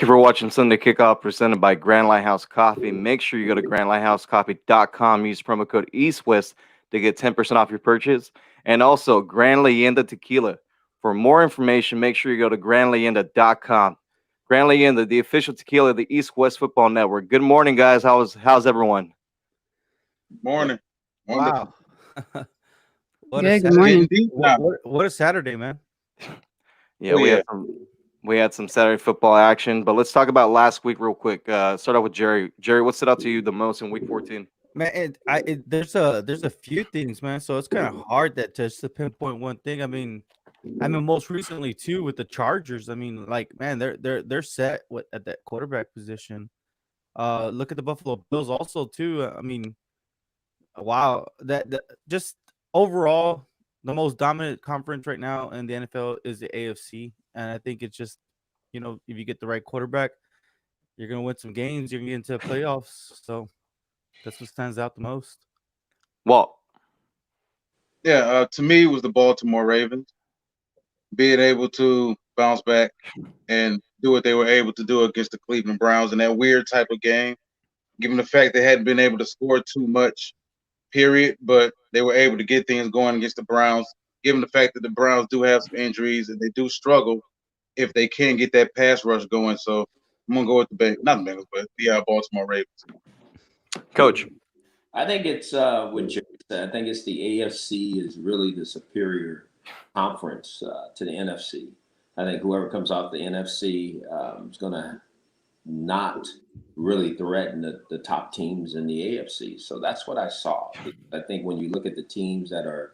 you for watching Sunday Kickoff presented by Grand Lighthouse Coffee. Make sure you go to grandlighthousecoffee.com. Use promo code EastWest to get 10% off your purchase. And also Grand Leyenda Tequila. For more information, make sure you go to grandleyenda.com. Grand Leyenda, the official tequila of the East West Football Network. Good morning, guys. How's everyone? Morning. Wow. What a Good morning. What a Saturday, man. Yeah, we had some Saturday football action, but let's talk about last week real quick. Start out with Jerry. Jerry, what stood out to you the most in week 14? Man, there's a few things, man. So it's kind of hard just to pinpoint one thing. I mean, most recently too with the Chargers. I mean, like, man, they're set at that quarterback position. Look at the Buffalo Bills also too. I mean, wow, that just overall the most dominant conference right now in the NFL is the AFC, and I think it's just, if you get the right quarterback, you're gonna win some games. You're gonna get into the playoffs. So that's what stands out the most. Well, yeah, to me it was the Baltimore Ravens being able to bounce back and do what they were able to do against the Cleveland Browns in that weird type of game, given the fact they hadn't been able to score too much, period, but they were able to get things going against the Browns, given the fact that the Browns do have some injuries and they do struggle if they can get that pass rush going. So I'm going to go with not the Bengals, but the Baltimore Ravens. Coach. I think it's what Jerry said. I think it's the AFC is really the superior conference to the NFC. I think whoever comes off the NFC is going to not really threaten the top teams in the AFC. So that's what I saw. I think when you look at the teams that are,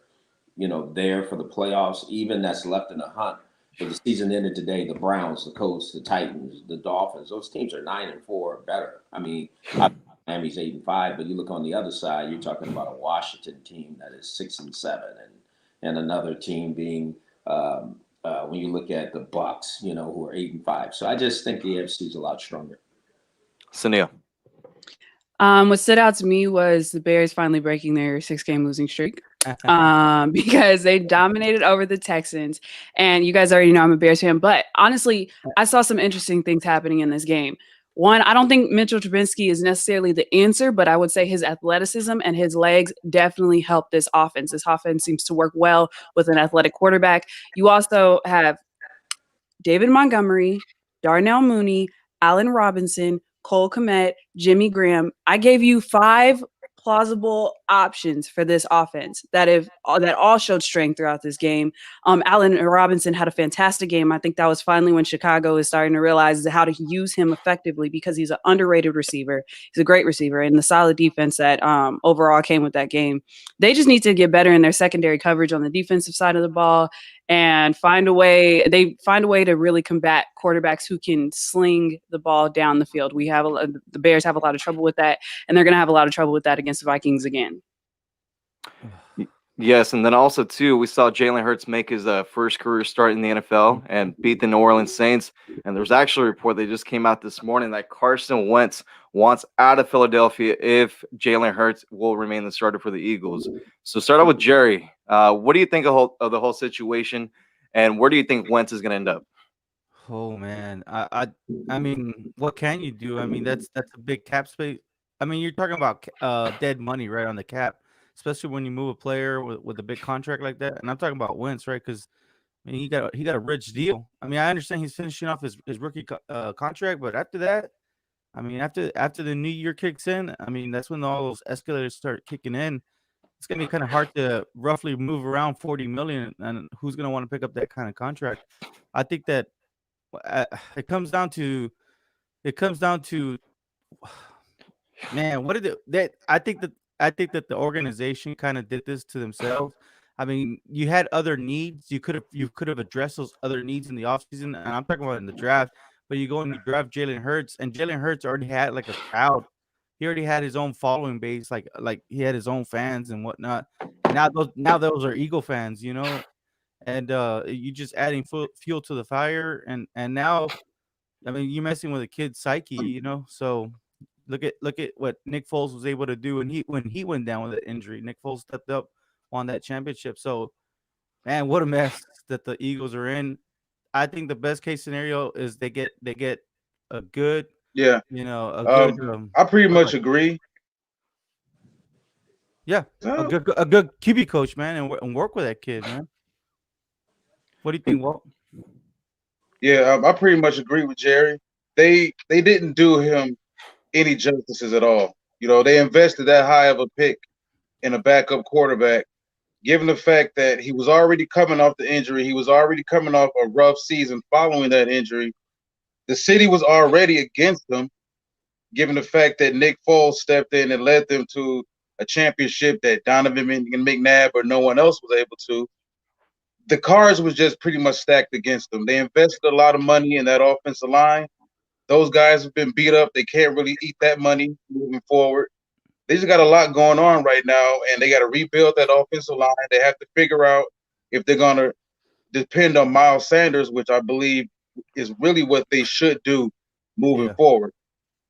there for the playoffs, even that's left in the hunt, if the season ended today, the Browns, the Colts, the Titans, the Dolphins, those teams are 9-4 or better. I mean, Miami's 8-5, but you look on the other side, you're talking about a Washington team that is 6-7, and another team being when you look at the Bucks, who are 8-5. So I just think the AFC is a lot stronger. Sania. What stood out to me was the Bears finally breaking their 6-game losing streak because they dominated over the Texans. And you guys already know I'm a Bears fan, but honestly, I saw some interesting things happening in this game. One, I don't think Mitchell Trubisky is necessarily the answer, but I would say his athleticism and his legs definitely help this offense. This offense seems to work well with an athletic quarterback. You also have David Montgomery, Darnell Mooney, Allen Robinson, Cole Kmet, Jimmy Graham. I gave you 5 plausible options for this offense that all showed strength throughout this game. Allen Robinson had a fantastic game. I think that was finally when Chicago is starting to realize how to use him effectively because he's an underrated receiver. He's a great receiver, and the solid defense that overall came with that game. They just need to get better in their secondary coverage on the defensive side of the ball and find a way to really combat quarterbacks who can sling the ball down the field. The Bears have a lot of trouble with that, and they're going to have a lot of trouble with that against the Vikings again. Yes, and then also, too, we saw Jalen Hurts make his first career start in the NFL and beat the New Orleans Saints. And there's actually a report that just came out this morning that Carson Wentz wants out of Philadelphia if Jalen Hurts will remain the starter for the Eagles. So start out with Jerry. What do you think of the whole situation, and where do you think Wentz is going to end up? Oh, man. I mean, what can you do? I mean, that's a big cap space. I mean, you're talking about dead money right on the cap, especially when you move a player with a big contract like that. And I'm talking about Wentz, right? Because he got a rich deal. I mean, I understand he's finishing off his rookie contract, but after that, I mean, after the new year kicks in, I mean, that's when all those escalators start kicking in. It's gonna be kind of hard to roughly move around $40 million, and who's gonna want to pick up that kind of contract? I think that it comes down to, man, what did that? I think that the organization kind of did this to themselves. I mean, you had other needs. You could have addressed those other needs in the offseason, and I'm talking about in the draft. But you go and you draft Jalen Hurts, and Jalen Hurts already had like a crowd. He already had his own following base, like he had his own fans and whatnot. Now those are Eagle fans, and you just adding fuel to the fire, and now, I mean, you're messing with a kid's psyche, So look at what Nick Foles was able to do when he went down with an injury. Nick Foles stepped up, won that championship. So, man, what a mess that the Eagles are in. I think the best case scenario is they get a good, Yeah. a good. I pretty much agree. Yeah, a good QB coach, man, and work with that kid, man. What do you think, Walt? Yeah, I pretty much agree with Jerry. They didn't do him any justices at all. They invested that high of a pick in a backup quarterback, given the fact that he was already coming off the injury. He was already coming off a rough season following that injury. The city was already against him, given the fact that Nick Foles stepped in and led them to a championship that Donovan McNabb or no one else was able to. The cards was just pretty much stacked against them. They invested a lot of money in that offensive line. Those guys have been beat up. They can't really eat that money moving forward. They just got a lot going on right now, and they got to rebuild that offensive line. They have to figure out if they're going to depend on Miles Sanders, which I believe is really what they should do moving forward.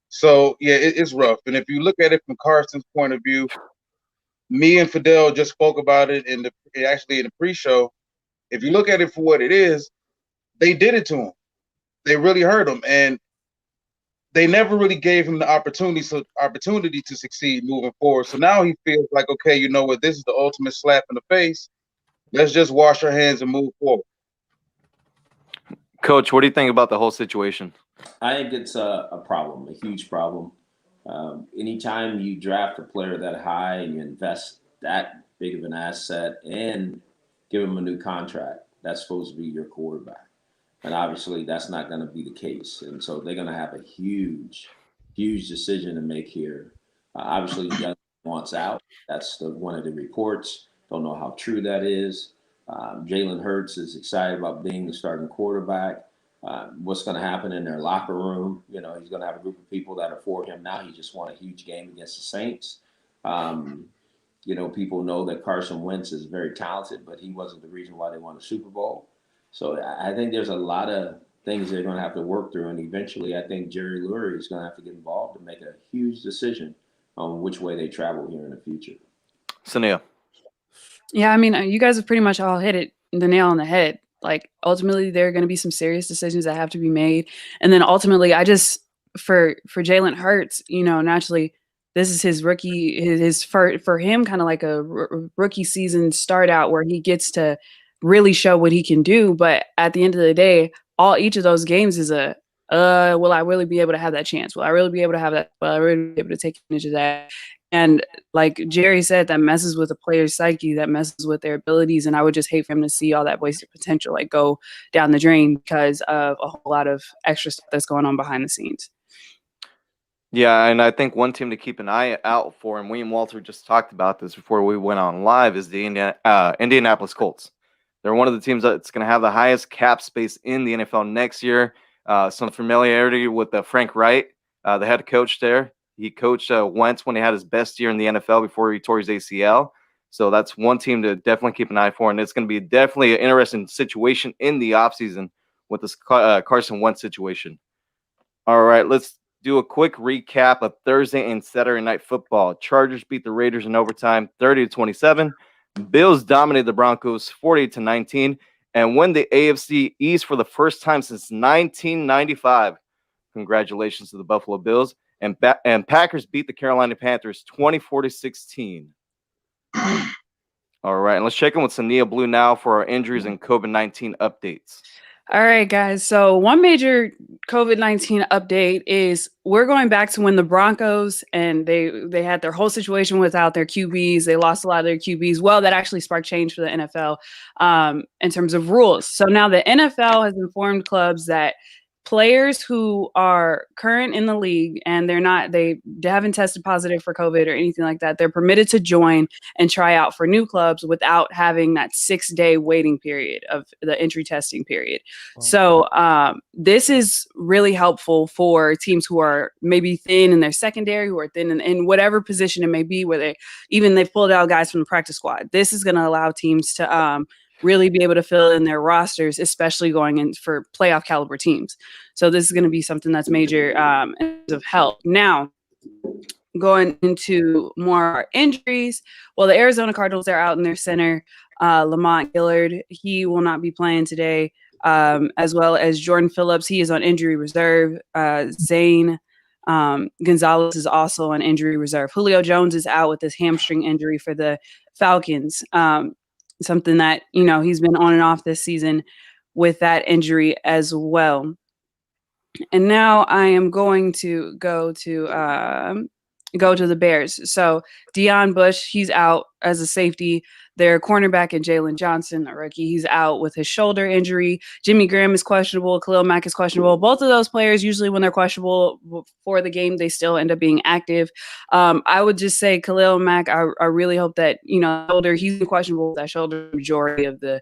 So, yeah, it's rough. And if you look at it from Carson's point of view, me and Fidel just spoke about it in the pre-show. If you look at it for what it is, they did it to him. They really hurt him, and they never really gave him the opportunity to succeed moving forward. So now he feels like, okay, you know what? This is the ultimate slap in the face. Let's just wash our hands and move forward. Coach, what do you think about the whole situation? I think it's a problem, a huge problem. Anytime you draft a player that high and you invest that big of an asset and give him a new contract, that's supposed to be your quarterback. And obviously that's not going to be the case. And so they're going to have a huge decision to make here. Obviously, Young wants out. That's one of the reports. Don't know how true that is. Jalen Hurts is excited about being the starting quarterback. What's going to happen in their locker room? He's going to have a group of people that are for him now. He just won a huge game against the Saints. People know that Carson Wentz is very talented, but he wasn't the reason why they won the Super Bowl. So I think there's a lot of things they're going to have to work through, and eventually I think Jerry Lurie is going to have to get involved and make a huge decision on which way they travel here in the future. Sania. Yeah, I mean, you guys have pretty much all hit the nail on the head. Like, ultimately, there are going to be some serious decisions that have to be made. And then ultimately, for Jalen Hurts, naturally, this is his rookie, for him, kind of like a rookie season start out where he gets to really show what he can do. But at the end of the day, each of those games is will I really be able to have that chance? Will I really be able to have that? Will I really be able to take advantage of that? And like Jerry said, that messes with the player's psyche, that messes with their abilities. And I would just hate for him to see all that wasted potential go down the drain because of a whole lot of extra stuff that's going on behind the scenes. Yeah, and I think one team to keep an eye out for, and William Walter just talked about this before we went on live, is the Indianapolis Colts. They're one of the teams that's going to have the highest cap space in the NFL next year. Some familiarity with Frank Wright, the head coach there. He coached Wentz when he had his best year in the NFL before he tore his ACL. So that's one team to definitely keep an eye for, and it's going to be definitely an interesting situation in the offseason with this Carson Wentz situation. All right, let's do a quick recap of Thursday and Saturday Night Football. Chargers beat the Raiders in overtime 30-27. Bills dominated the Broncos 40-19 and win the AFC East for the first time since 1995. Congratulations to the Buffalo Bills. And Packers beat the Carolina Panthers 24-16. All right, and let's check in with Sania Blue now for our injuries and COVID-19 updates. All right, guys. So one major COVID-19 update is we're going back to when the Broncos and they had their whole situation without their QBs. They lost a lot of their QBs. Well, that actually sparked change for the NFL in terms of rules. So now the NFL has informed clubs that players who are current in the league and they haven't tested positive for COVID or anything like that, they're permitted to join and try out for new clubs without having that 6-day waiting period of the entry testing period. Wow. So this is really helpful for teams who are maybe thin in their secondary, who are thin in whatever position it may be, where they've pulled out guys from the practice squad. This is going to allow teams to really be able to fill in their rosters, especially going in for playoff caliber teams. So this is going to be something that's major in terms of help. Now, going into more injuries, well, the Arizona Cardinals are out in their center. Lamont Gillard, he will not be playing today. as well as Jordan Phillips. He is on injury reserve. Zane Gonzalez is also on injury reserve. Julio Jones is out with this hamstring injury for the Falcons. Something that, he's been on and off this season with that injury as well. And now I am going to go to the Bears. So Deion Bush, he's out as a safety. Their cornerback and Jalen Johnson, a rookie, he's out with his shoulder injury. Jimmy Graham is questionable. Khalil Mack is questionable. Both of those players, usually when they're questionable for the game, they still end up being active. I would just say Khalil Mack, I really hope that, shoulder, he's been questionable with that shoulder majority of the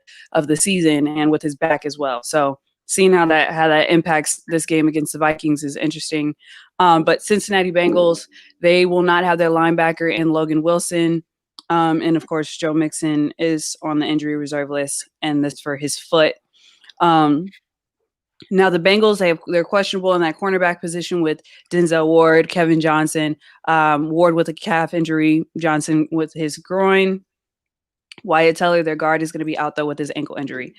season and with his back as well. So seeing how that impacts this game against the Vikings is interesting. But Cincinnati Bengals, they will not have their linebacker in Logan Wilson. And of course, Joe Mixon is on the injury reserve list, and that's for his foot. Now the Bengals, they're questionable in that cornerback position with Denzel Ward, Kevin Johnson, Ward with a calf injury, Johnson with his groin. Wyatt Teller, their guard, is going to be out though with his ankle injury.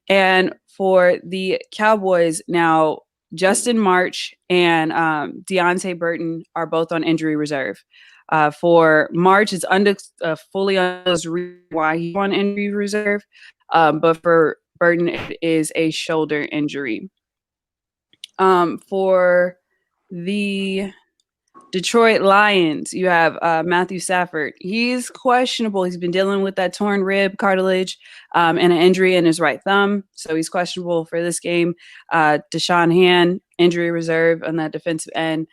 And for the Cowboys, now Justin March and Deontay Burton are both on injury reserve. For March, it's fully undisclosed why he's on injury reserve, but for Burton, it is a shoulder injury. For the Detroit Lions, you have Matthew Stafford. He's questionable. He's been dealing with that torn rib cartilage and an injury in his right thumb. So he's questionable for this game. Deshaun Hand, injury reserve on that defensive end.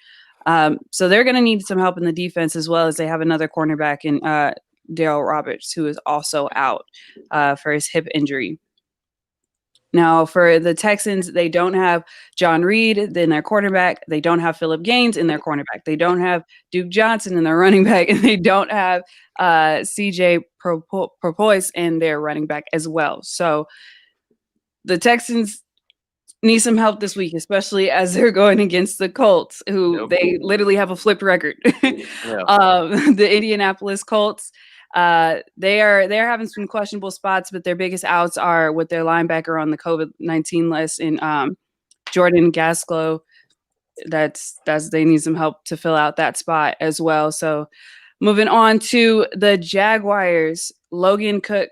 So they're going to need some help in the defense, as well as they have another cornerback in Darryl Roberts, who is also out for his hip injury. Now, for the Texans, they don't have John Reed in their quarterback. They don't have Phillip Gaines in their cornerback. They don't have Duke Johnson in their running back. And they don't have CJ Propois in their running back as well. So the Texans need some help this week, especially as they're going against the Colts, who they literally have a flipped record. The Indianapolis Colts. They're having some questionable spots, but their biggest outs are with their linebacker on the COVID-19 list in Jordan Gaslow. That's they need some help to fill out that spot as well. So moving on to the Jaguars, Logan Cook,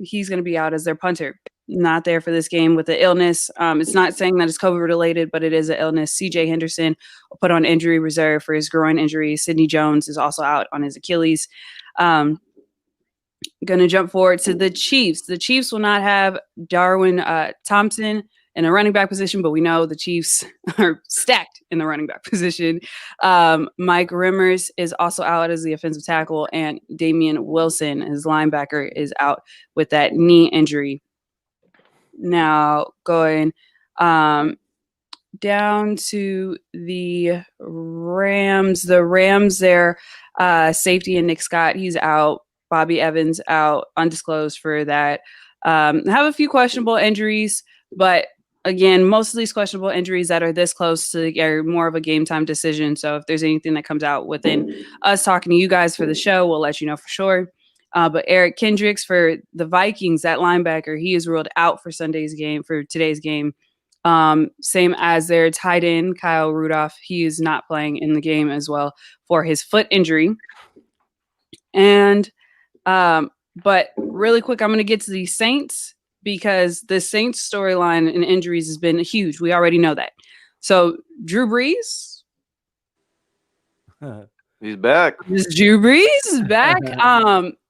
he's going to be out as their punter. Not there for this game with the illness. It's not saying that it's COVID related, but it is an illness. CJ Henderson put on injury reserve for his groin injury. Sidney Jones is also out on his Achilles. Going to jump forward to the Chiefs. The Chiefs will not have Darwin Thompson in a running back position, but we know the Chiefs are stacked in the running back position. Mike Rimmers is also out as the offensive tackle, and Damian Wilson, his linebacker, is out with that knee injury. Now going down to the Rams. The Rams, their safety and Nick Scott, he's out. Bobby Evans out, undisclosed for that. Have a few questionable injuries, but again, most of these questionable injuries that are this close to are more of a game time decision. So if there's anything that comes out within us talking to you guys for the show, we'll let you know for sure. But Eric Kendricks for the Vikings, that linebacker, he is ruled out for today's game. Same as their tight end, Kyle Rudolph. He is not playing in the game as well for his foot injury. And, but really quick, I'm going to get to the Saints because the Saints storyline and injuries has been huge. We already know that. So Drew Brees. He's back. Drew Brees is back.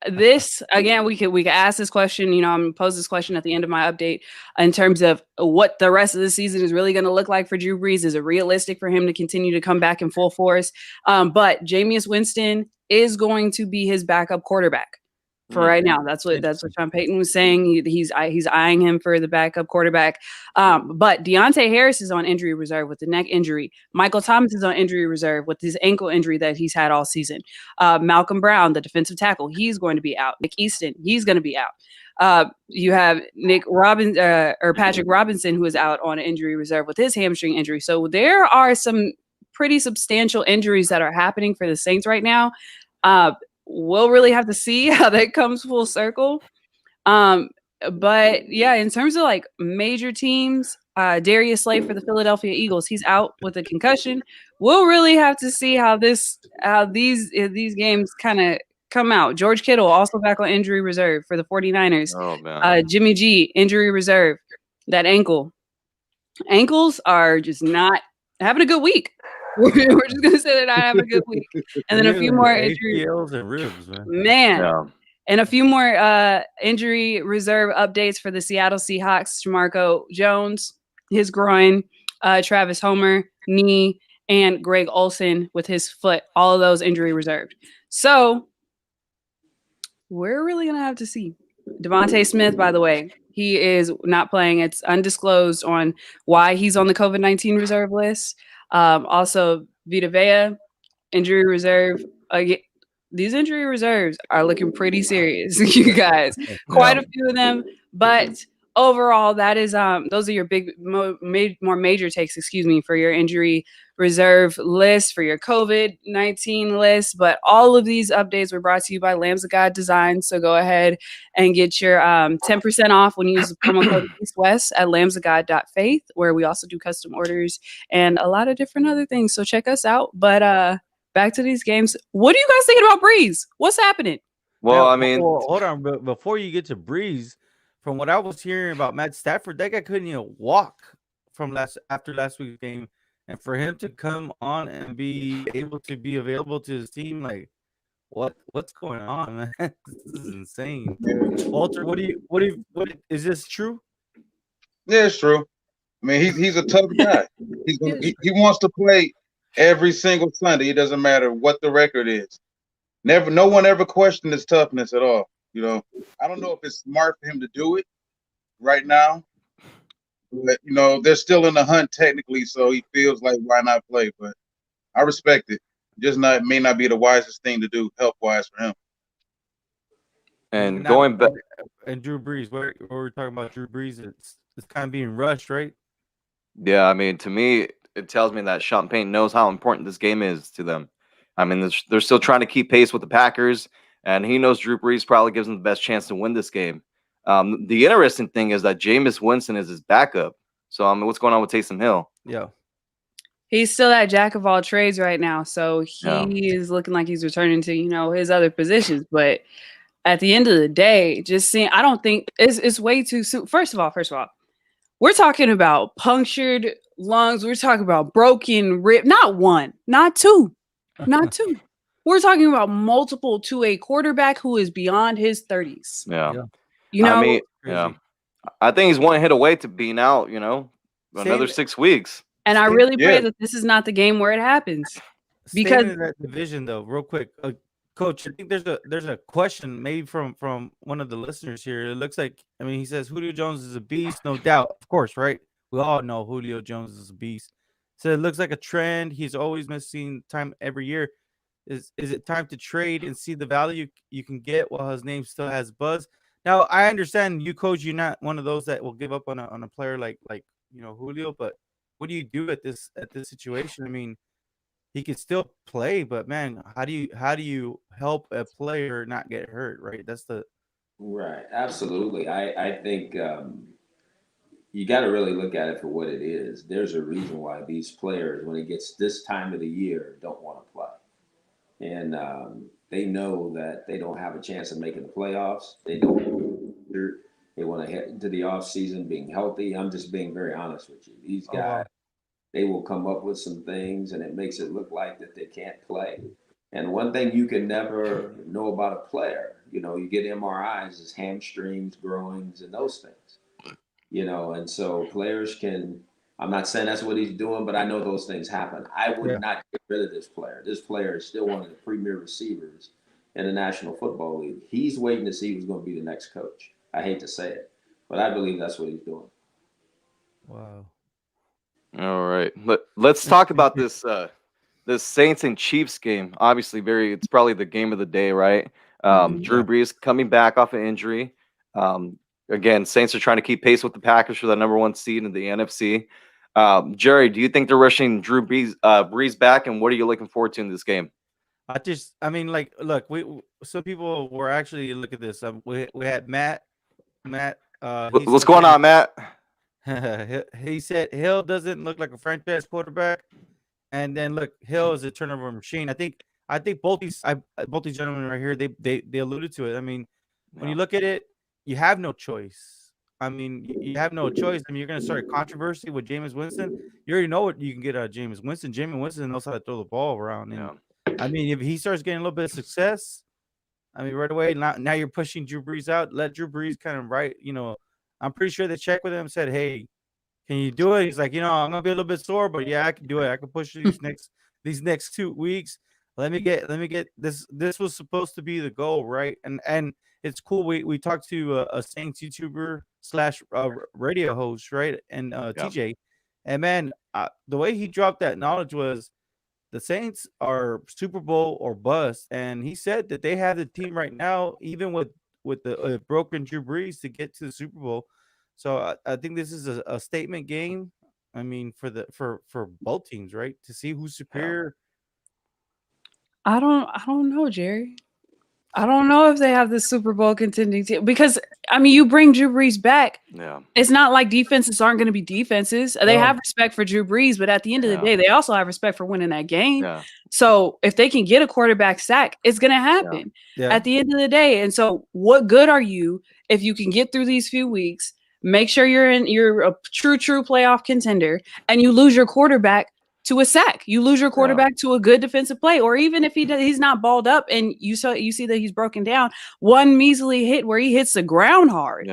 This again, we could ask this question. I'm gonna pose this question at the end of my update in terms of what the rest of the season is really going to look like for Drew Brees. Is it realistic for him to continue to come back in full force? But Jameis Winston is going to be his backup quarterback for right now. That's what Sean Payton was saying. He's eyeing him for the backup quarterback. But Deontay Harris is on injury reserve with the neck injury. Michael Thomas is on injury reserve with his ankle injury that he's had all season. Malcolm Brown, the defensive tackle, he's going to be out. Nick Easton, he's going to be out. You have Patrick Robinson, who is out on injury reserve with his hamstring injury. So there are some pretty substantial injuries that are happening for the Saints right now. We'll really have to see how that comes full circle. But yeah, in terms of like major teams, Darius Slay for the Philadelphia Eagles, he's out with a concussion. We'll really have to see how these games kind of come out. George Kittle also back on injury reserve for the 49ers. Oh man. Jimmy G injury reserve. That ankles are just not having a good week. We're just gonna say they're not having a good week. And then a few more injuries. ACLs and ribs, man. Man. Yeah. And a few more injury reserve updates for the Seattle Seahawks. Jamarco Jones, his groin, Travis Homer, knee, and Greg Olsen with his foot. All of those injury reserved. So we're really going to have to see. Devontae Smith, by the way, he is not playing. It's undisclosed on why he's on the COVID-19 reserve list. Also, Vita Vea, injury reserve. These injury reserves are looking pretty serious, you guys. Quite a few of them, but overall, that is those are your big, more major takes. Excuse me, for your injury reserve list, for your COVID-19 list. But all of these updates were brought to you by Lambs of God Design. So go ahead and get your 10% off when you use the promo code EastWest at lambsofgod.faith, where we also do custom orders and a lot of different other things. So check us out. But back to these games. What are you guys thinking about Breeze? What's happening? Well, Now, I mean, hold on, but before you get to Breeze, from what I was hearing about Matt Stafford, that guy couldn't even walk from after last week's game, and for him to come on and be able to be available to his team, like what's going on, man? This is insane. Walter, what is this true? Yeah, it's true. I mean, he's a tough guy. He wants to play every single Sunday. It doesn't matter what the record is. No one ever questioned his toughness at all. You know, I don't know if it's smart for him to do it right now, but you know, they're still in the hunt technically, so he feels like why not play? But I respect it. May not be the wisest thing to do health wise for him. and going back, and Drew Brees, where we're talking about Drew Brees, it's kind of being rushed, right? yeah, I mean, to me, it tells me that Sean Payton knows how important this game is to them. I mean, they're still trying to keep pace with the Packers, and he knows Drew Brees probably gives him the best chance to win this game. The interesting thing is that Jameis Winston is his backup. So, I mean, what's going on with Taysom Hill? Yeah. He's still that jack of all trades right now. So he is looking like he's returning to, his other positions. But at the end of the day, I don't think it's way too soon. First of all, we're talking about punctured lungs. We're talking about broken rib. Not one, not two, not two. We're talking about multiple to a quarterback who is beyond his 30s. Yeah. I mean, yeah. I think he's one hit away to being out, another 6 weeks. And I really pray that this is not the game where it happens. Because in that division, though, real quick, Coach, I think there's a question maybe from one of the listeners here. It looks like, he says Julio Jones is a beast, no doubt, of course, right? We all know Julio Jones is a beast. So it looks like a trend. He's always missing time every year. Is it time to trade and see the value you can get while his name still has buzz? Now, I understand you, Coach, you're not one of those that will give up on a player like Julio, but what do you do at this situation? I mean, he could still play, but man, how do you help a player not get hurt, right? That's the right. Absolutely. I think you got to really look at it for what it is. There's a reason why these players, when it gets this time of the year, don't want to play. And they know that they don't have a chance of making the playoffs. They want to head into the off season being healthy. I'm just being very honest with you. These guys, they will come up with some things, and it makes it look like that they can't play. And one thing you can never know about a player, you get MRIs, is hamstrings, groins, and those things. And so players can. I'm not saying that's what he's doing, but I know those things happen. I would not get rid of this player. This player is still one of the premier receivers in the National Football League. He's waiting to see who's going to be the next coach. I hate to say it, but I believe that's what he's doing. Wow. All right. Let's talk about this Saints and Chiefs game. Obviously, it's probably the game of the day, right? Drew Brees coming back off an injury. Again, Saints are trying to keep pace with the Packers for the number 1 seed in the NFC. Jerry, do you think they're rushing Drew Brees back, and what are you looking forward to in this game? Look, some people were actually look at this. We had Matt What's going on, Matt? He said Hill doesn't look like a franchise quarterback, and then look, Hill is a turnover machine. I think both these gentlemen right here, they alluded to it. I mean, when you look at it, you have no choice. I mean, you have no choice. I mean, you're going to start a controversy with Jameis Winston. You already know what you can get out of Jameis Winston. Jameis Winston knows how to throw the ball around. And I mean, if he starts getting a little bit of success, I mean, right away, now you're pushing Drew Brees out. Let Drew Brees kind of I'm pretty sure they checked with him and said, hey, can you do it? He's like, I'm gonna be a little bit sore, but yeah, I can do it. I can push these next 2 weeks. Let me get this. This was supposed to be the goal, right? And it's cool. We talked to a Saints YouTuber / radio host, right? And TJ, and man, the way he dropped that knowledge was the Saints are Super Bowl or bust, and he said that they have the team right now, even with the broken Drew Brees, to get to the Super Bowl. So I think this is a statement game. I mean, for both teams, right? To see who's superior. I don't know, Jerry. I don't know if they have the Super Bowl contending team because I mean, you bring Drew Brees back. Yeah. It's not like defenses aren't going to be defenses. They have respect for Drew Brees, but at the end of the day, they also have respect for winning that game. Yeah. So if they can get a quarterback sack, it's going to happen at the end of the day. And so, what good are you if you can get through these few weeks, make sure you're a true playoff contender, and you lose your quarterback to a sack? You lose your quarterback to a good defensive play, or even if he's not balled up and you see that he's broken down, one measly hit where he hits the ground hard,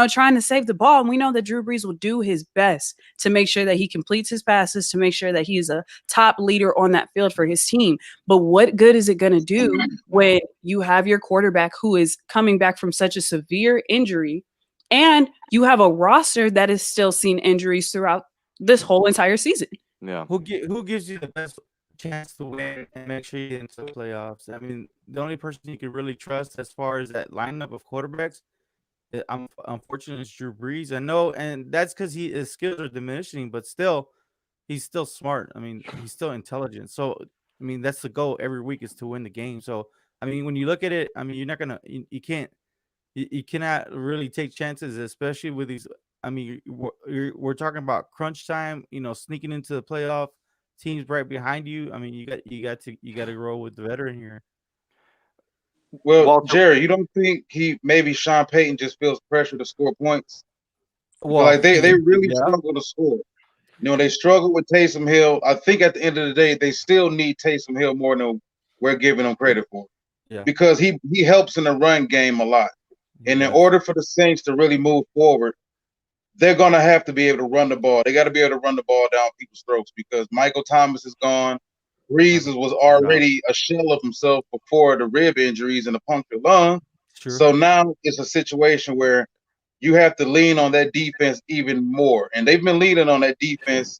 trying to save the ball. And we know that Drew Brees will do his best to make sure that he completes his passes, to make sure that he's a top leader on that field for his team. But what good is it going to do when you have your quarterback who is coming back from such a severe injury and you have a roster that is still seeing injuries throughout this whole entire season? Yeah. Who gives you the best chance to win and make sure you get into the playoffs? I mean, the only person you can really trust as far as that lineup of quarterbacks, unfortunately, is Drew Brees. I know, and that's because his skills are diminishing, but still, he's still smart. I mean, he's still intelligent. So, I mean, that's the goal every week is to win the game. So, I mean, when you look at it, I mean, you're not gonna, you can't, you cannot really take chances, especially with these. I mean, we're talking about crunch time, sneaking into the playoff, teams right behind you. I mean, you got to roll with the veteran here. Well, Jerry, you don't think maybe Sean Payton just feels pressure to score points? Well, like they really struggle to score. They struggle with Taysom Hill. I think at the end of the day, they still need Taysom Hill more than we're giving him credit for. Yeah. Because he helps in the run game a lot. And in order for the Saints to really move forward, they're going to have to be able to run the ball. They got to be able to run the ball down people's throats because Michael Thomas is gone. Brees was already a shell of himself before the rib injuries and the punctured lung. Sure. So now it's a situation where you have to lean on that defense even more. And they've been leaning on that defense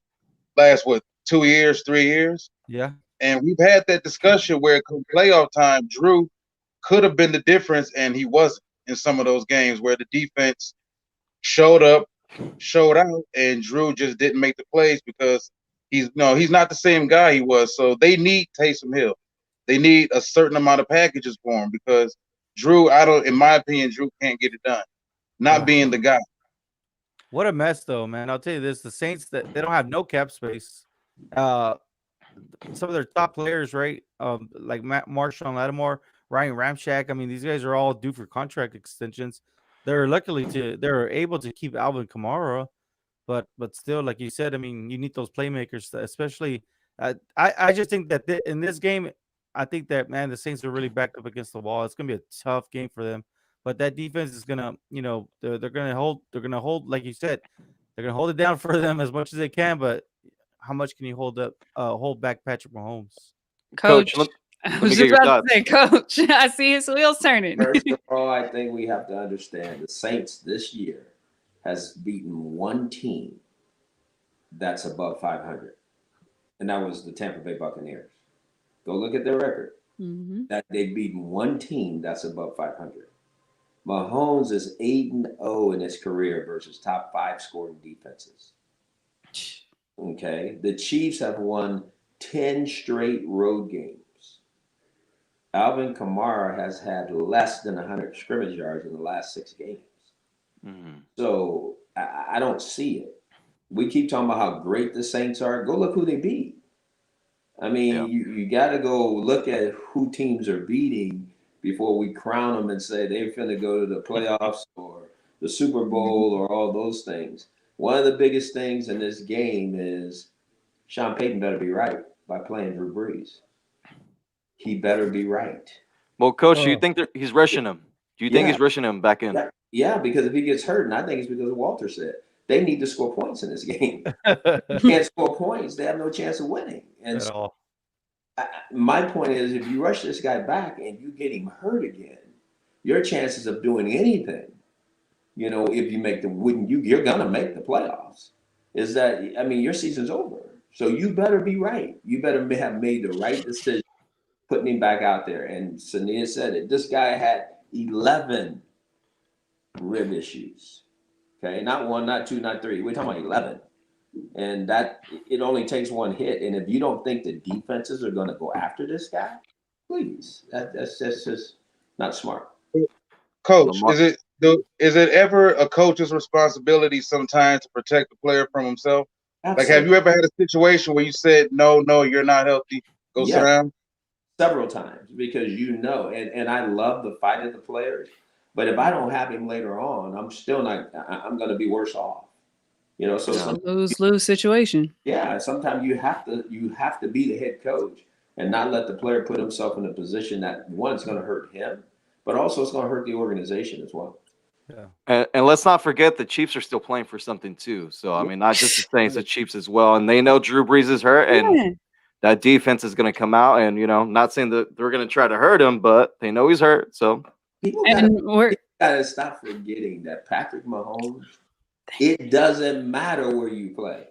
last, 2 years, 3 years? Yeah. And we've had that discussion where come playoff time, Drew could have been the difference, and he wasn't in some of those games where the defense showed up, showed out, and Drew just didn't make the plays because he's not the same guy he was. So they need Taysom Hill. They need a certain amount of packages for him because Drew, in my opinion, Drew can't get it done. Not being the guy. What a mess, though, man. I'll tell you this: the Saints, that they don't have no cap space. Some of their top players, right? Like Matt Marshall and Lattimore, Ryan Ramczyk. I mean, these guys are all due for contract extensions. They're able to keep Alvin Kamara, but still, like you said, I mean, you need those playmakers, especially. I just think that in this game, I think that, man, the Saints are really backed up against the wall. It's gonna be a tough game for them, but that defense is gonna, they're gonna hold, like you said, they're gonna hold it down for them as much as they can. But how much can you hold back Patrick Mahomes? Coach, let me get your thoughts. Coach, I see his wheels turning. First of all, I think we have to understand the Saints this year has beaten one team that's above 500, and that was the Tampa Bay Buccaneers. Go look at their record. Mm-hmm. That they've beaten one team that's above 500. Mahomes is 8-0 in his career versus top 5 scoring defenses. Okay, the Chiefs have won 10 straight road games. Alvin Kamara has had less than 100 scrimmage yards in the last 6 games. Mhm. So I don't see it. We keep talking about how great the Saints are. Go look who they beat. I mean, Yeah. you got to go look at who teams are beating before we crown them and say they're finna go to the playoffs or the Super Bowl or all those things. One of the biggest things in this game is Sean Payton better be right by playing Drew Brees. He better be right. Well, coach, do you Oh. think that he's rushing him? Do you think Yeah. he's rushing him back in? Yeah, because if he gets hurt, and I think it's because of Walter said, they need to score points in this game. Can't score points, they have no chance of winning. And At so all. my point is, if you rush this guy back and you get him hurt again, your chances of doing anything, if you make you're gonna make the playoffs. Is that I mean, your season's over, so you better be right. You better have made the right decision, putting him back out there. And Sania said it. This guy had 11 rib issues. Okay, not one, not two, not three. We're talking about 11. And that it only takes one hit. And if you don't think the defenses are going to go after this guy, please, that's just not smart. Coach, Lamar- is it ever a coach's responsibility sometimes to protect the player from himself? Like, have Absolutely. you ever had a situation where you said, no, you're not healthy, go sit Yeah, down? several times because and I love the fight of the players, but if I don't have him later on, I'm still not. I'm going to be worse off. So Yeah. Lose situation. yeah, sometimes you have to be the head coach and not let the player put himself in a position that one, it's going to hurt him, but also it's going to hurt the organization as well. Yeah. And let's not forget the Chiefs are still playing for something too. So I mean, not just the Saints, the Chiefs as well, and they know Drew Brees is hurt, and Yeah. that defense is going to come out, and not saying that they're going to try to hurt him, but they know he's hurt. So People And we're gotta stop forgetting that Patrick Mahomes. It doesn't matter where you play.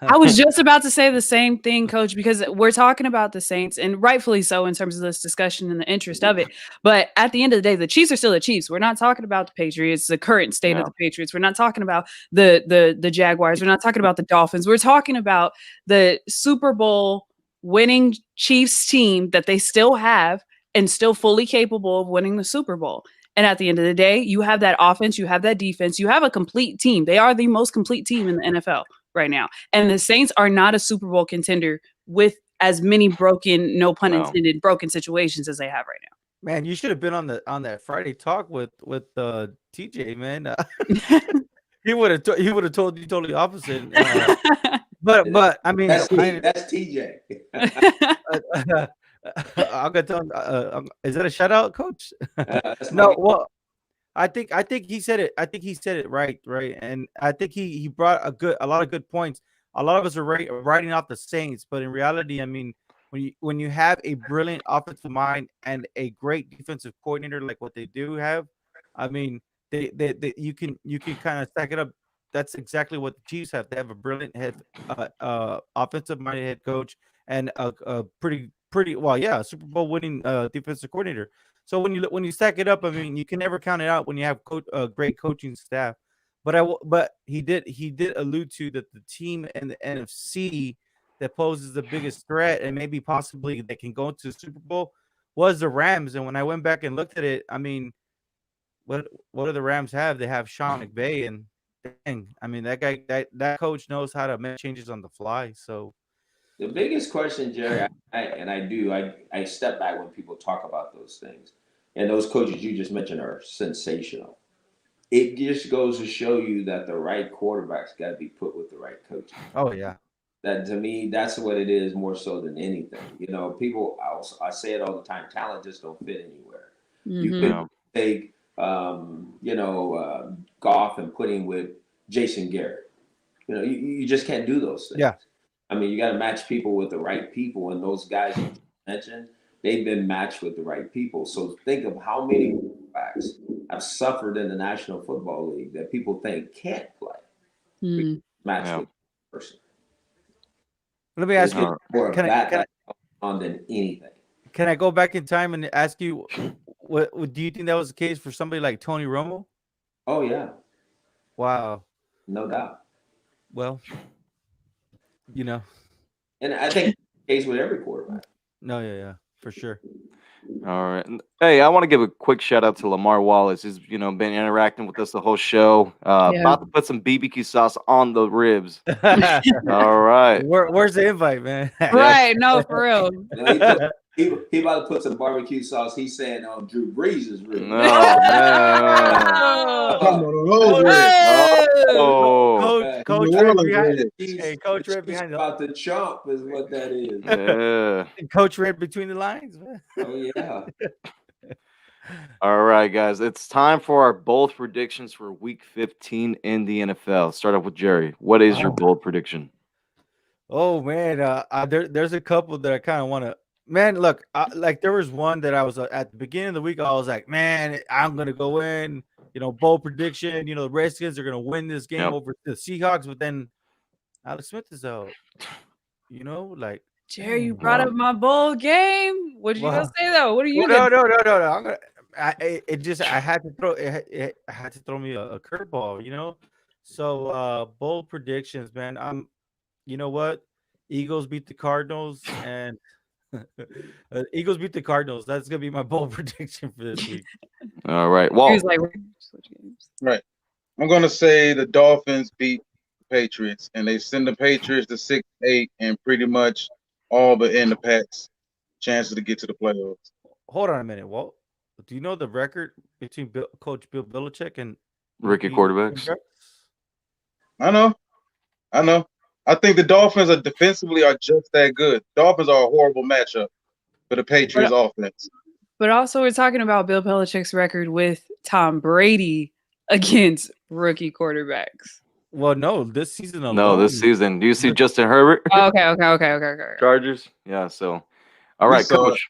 I was just about to say the same thing, Coach, because we're talking about the Saints, and rightfully so in terms of this discussion and the interest of it. But at the end of the day, the Chiefs are still the Chiefs. We're not talking about the Patriots, the current state of the Patriots. We're not talking about the Jaguars. We're not talking about the Dolphins. We're talking about the Super Bowl winning Chiefs team that they still have and still fully capable of winning the Super Bowl. And at the end of the day, you have that offense, you have that defense, you have a complete team. They are the most complete team in the NFL right now. And the Saints are not a Super Bowl contender with as many broken, no pun intended, broken situations as they have right now. Man, you should have been on that Friday talk with TJ, man. He would have told you totally opposite. But I mean, that's TJ. I'm gonna tell him. Is that a shout out, Coach? No, well, I think he said it. I think he said it right, and I think he brought a lot of good points. A lot of us are writing off the Saints, but in reality, I mean, when you have a brilliant offensive mind and a great defensive coordinator like what they do have, I mean, they you can kind of stack it up. That's exactly what the Chiefs have. They have a brilliant offensive minded head coach and a pretty well, yeah, Super Bowl winning defensive coordinator. So when you stack it up, I mean, you can never count it out when you have great coaching staff. But he did allude to that the team in the NFC that poses the biggest threat and maybe possibly they can go into the Super Bowl was the Rams. And when I went back and looked at it, I mean, what do the Rams have? They have Sean McVay, and dang, I mean that guy that coach knows how to make changes on the fly. So the biggest question, Jerry, I step back when people talk about those things, and those coaches you just mentioned are sensational. It just goes to show you that the right quarterback's got to be put with the right coaches. oh yeah. That to me, that's what it is more so than anything. People, I say it all the time, talent just don't fit anywhere. You could take, Goff and put him with Jason Garrett. You just can't do those things. Yeah. I mean, you got to match people with the right people, and those guys you mentioned, they've been matched with the right people. So think of how many quarterbacks have suffered in the National Football League that people think can't play. Matched with the person. Let me ask you, more of that on than anything. Can I go back in time and ask you, what do you think that was the case for somebody like Tony Romo? Oh yeah. Wow. No doubt. Well, and I think it's the case with every quarterback. No, yeah, for sure. All right. Hey, I want to give a quick shout out to Lamar Wallace. He's been interacting with us the whole show. Yeah. About to put some BBQ sauce on the ribs. All right. Where's the invite, man? Right. No, for real. No, he about to put some barbecue sauce. He's saying on Drew Brees' ribs. No, man. Come on, those ribs. Oh, Coach New right Orleans behind. ribs. Hey, Coach right He's behind the about to chomp is what that is. yeah. Coach read between the lines, man. Oh yeah. All right, guys. It's time for our bold predictions for Week 15 in the NFL. Start off with Jerry. What is your bold prediction? Oh man, there's a couple that I kind of want to. Man, look, like there was one that I was at the beginning of the week. I was like, man, I'm gonna go in. Bold prediction. The Redskins are gonna win this game over the Seahawks. But then Alex Smith is out. Like Jerry, you brought up my bowl game. What did you gonna say though? What are you? No. I'm gonna. I had to throw. It had to throw me a curveball. So bold predictions, man. You know what? Eagles beat the Cardinals, and Eagles beat the Cardinals. That's gonna be my bold prediction for this week. All right. Well, He was like, switch games. Right. I'm gonna say the Dolphins beat the Patriots, and they send the Patriots to 6-8, and pretty much all but in the Pats' chances to get to the playoffs. Hold on a minute, Walt. Do you know the record between Coach Bill Belichick and rookie quarterbacks. I know. I think the Dolphins are defensively just that good. Dolphins are a horrible matchup for the Patriots offense. But also, we're talking about Bill Belichick's record with Tom Brady against rookie quarterbacks. Well, no, this season alone. No, this season. Do you see Justin Herbert? Oh, okay. Chargers. Yeah. So, all right, Coach.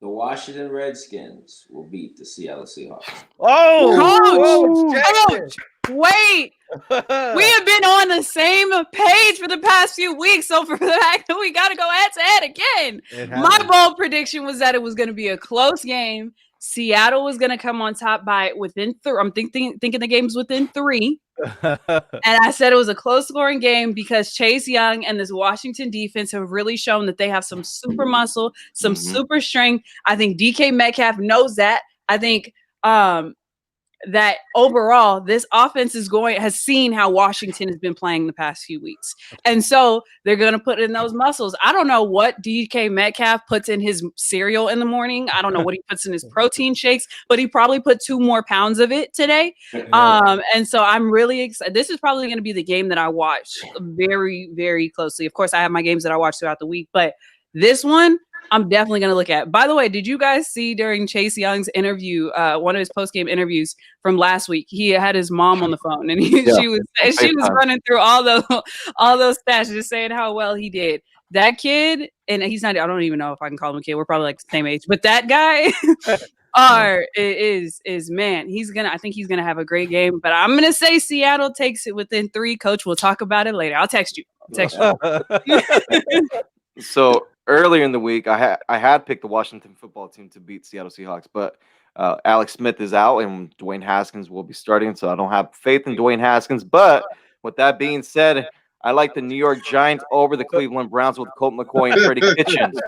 The Washington Redskins will beat the Seattle Seahawks. Coach, wait. We have been on the same page for the past few weeks, so for the fact that we got to go head to head again. My bold prediction was that it was going to be a close game. Seattle was going to come on top by within 3. I'm thinking the game's within 3. And I said it was a close scoring game because Chase Young and this Washington defense have really shown that they have some super muscle, some super strength. I think DK Metcalf knows that. I think that overall this offense has seen how Washington has been playing the past few weeks. And so they're going to put in those muscles. I don't know what DK Metcalf puts in his cereal in the morning. I don't know what he puts in his protein shakes, but he probably put 2 more pounds of it today. And so I'm really excited. This is probably going to be the game that I watch very, very closely. Of course, I have my games that I watch throughout the week, but this one I'm definitely going to look at. By the way, did you guys see during Chase Young's interview, one of his post-game interviews from last week, he had his mom on the phone and she was running through all those stats, just saying how well he did. That kid, and he's not, I don't even know if I can call him a kid. We're probably like the same age, but that guy is man, I think he's going to have a great game, but I'm going to say Seattle takes it within 3. Coach, we'll talk about it later. I'll text you. So earlier in the week, I had picked the Washington football team to beat Seattle Seahawks, but Alex Smith is out and Dwayne Haskins will be starting, so I don't have faith in Dwayne Haskins. But with that being said, I like the New York Giants over the Cleveland Browns with Colt McCoy and Freddie Kitchens.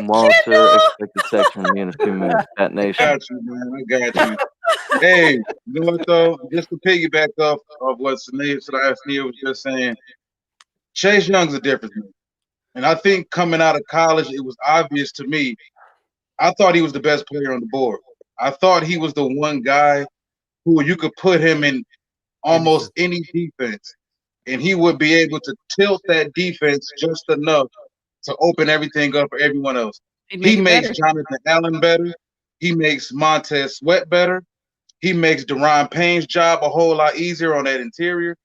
Monitor expected text from me in a few minutes. That nation. I got you, man. I got you. Hey, you know what though? Just to piggyback off of what Sneer was just saying, Chase Young's a difference maker. And I think coming out of college, it was obvious to me. I thought he was the best player on the board. I thought he was the one guy who you could put him in almost any defense, and he would be able to tilt that defense just enough to open everything up for everyone else. He makes Jonathan Allen better. He makes Montez Sweat better. He makes Deron Payne's job a whole lot easier on that interior.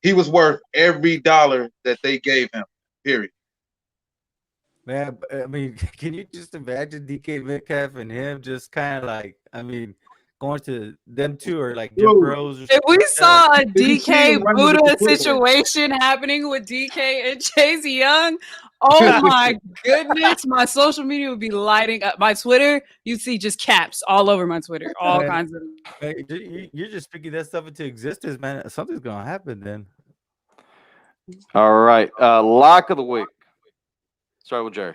He was worth every dollar that they gave him, period. Man, I mean, can you just imagine DK Metcalf and him just kind of like, I mean, going to them two or like Jim Rose? If we saw a DK Buddha situation happening with DK and Chase Young, oh my goodness, my social media would be lighting up. My Twitter, you'd see just caps all over my Twitter, all kinds of. You're just speaking that stuff into existence, man. Something's gonna happen then. All right, lock of the week. Start with Jerry.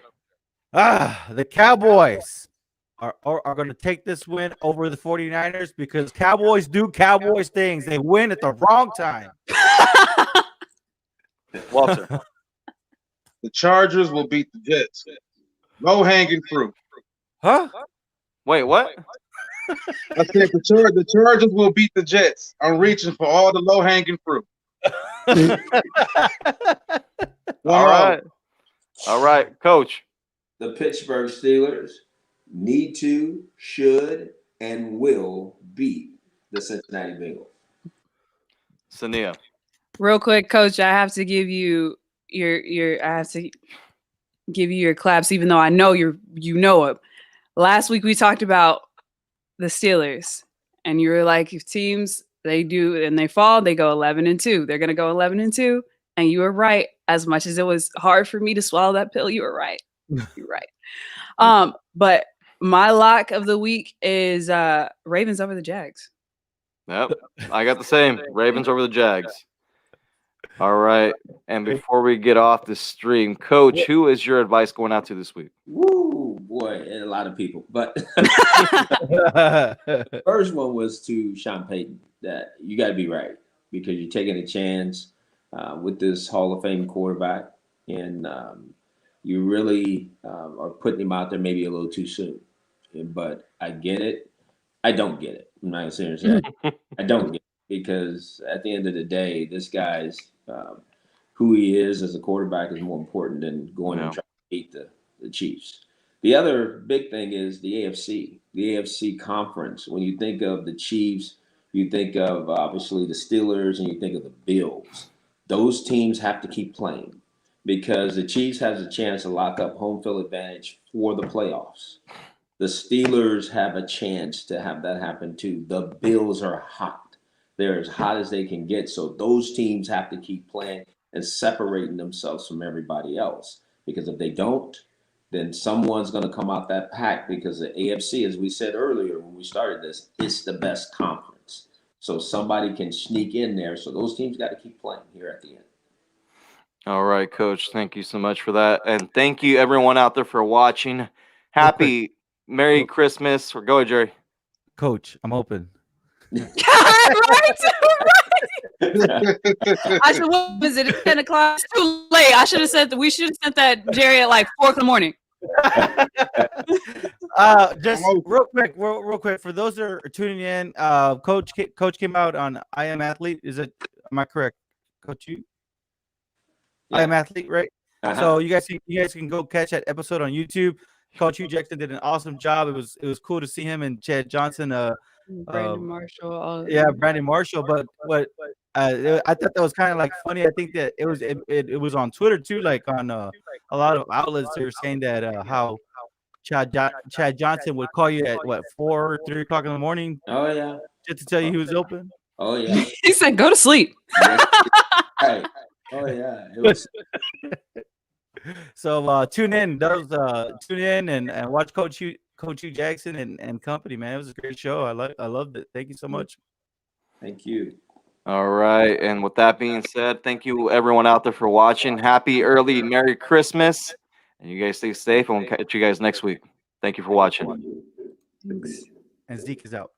The Cowboys are going to take this win over the 49ers because Cowboys do Cowboys things. They win at the wrong time. Walter. The Chargers will beat the Jets. Low hanging fruit. Huh? Wait, what? I said the Chargers will beat the Jets. I'm reaching for all the low hanging fruit. All right, Coach. The Pittsburgh Steelers need to, should, and will beat the Cincinnati Bengals. Sania. Real quick, Coach, I have to give you your claps, even though I know you know it. Last week we talked about the Steelers, and you were like, if teams they do and they fall, they go 11-2. They're gonna go 11-2, and you were right. As much as it was hard for me to swallow that pill, you were right. You're right. But my lock of the week is Ravens over the Jags. Yep, I got the same. Ravens over the Jags. All right. And before we get off the stream, Coach, who is your advice going out to this week? Woo, boy, and a lot of people. But first one was to Sean Payton, that you got to be right because you're taking a chance with this Hall of Fame quarterback, and you really are putting him out there maybe a little too soon. But I get it. I don't get it. I'm not serious. I don't get it because at the end of the day, this guy's who he is as a quarterback is more important than going and trying to beat the Chiefs. The other big thing is the AFC conference. When you think of the Chiefs, you think of obviously the Steelers and you think of the Bills. Those teams have to keep playing because the Chiefs has a chance to lock up home field advantage for the playoffs. The Steelers have a chance to have that happen too. The Bills are hot. They're as hot as they can get. So those teams have to keep playing and separating themselves from everybody else. Because if they don't, then someone's going to come out that pack because the AFC, as we said earlier when we started this, it's the best conference. So somebody can sneak in there. So those teams got to keep playing here at the end. All right, Coach. Thank you so much for that. And thank you, everyone out there, for watching. Happy Merry Christmas. Or go ahead, Jerry. Coach, I'm open. Right. I should. What was it? It's 10 o'clock. It's too late. I should have said that. We should have sent that Jerry at like 4 o'clock. Just real quick for those that are tuning in. Coach came out on I Am Athlete. Am I correct, Coach? I Am Athlete, right? So you guys can go catch that episode on YouTube. Coach Hugh Jackson did an awesome job. It was cool to see him and Chad Johnson. Brandon Marshall. Brandon Marshall. But what I thought that was kind of like funny. I think that it was on Twitter too, like on a lot of outlets. They were saying that how Chad Johnson would call you at 3 o'clock in the morning. Oh yeah, just to tell you he was open. Oh yeah, he said go to sleep. Right. Oh yeah, it was. So tune in and watch Coach Hugh Jackson and company, man. It was a great show. I loved it. Thank you so much. Thank you. All right. And with that being said, thank you everyone out there for watching. Happy early Merry Christmas. And you guys stay safe, and we'll catch you guys next week. Thank you for watching. Thanks. And Zeke is out.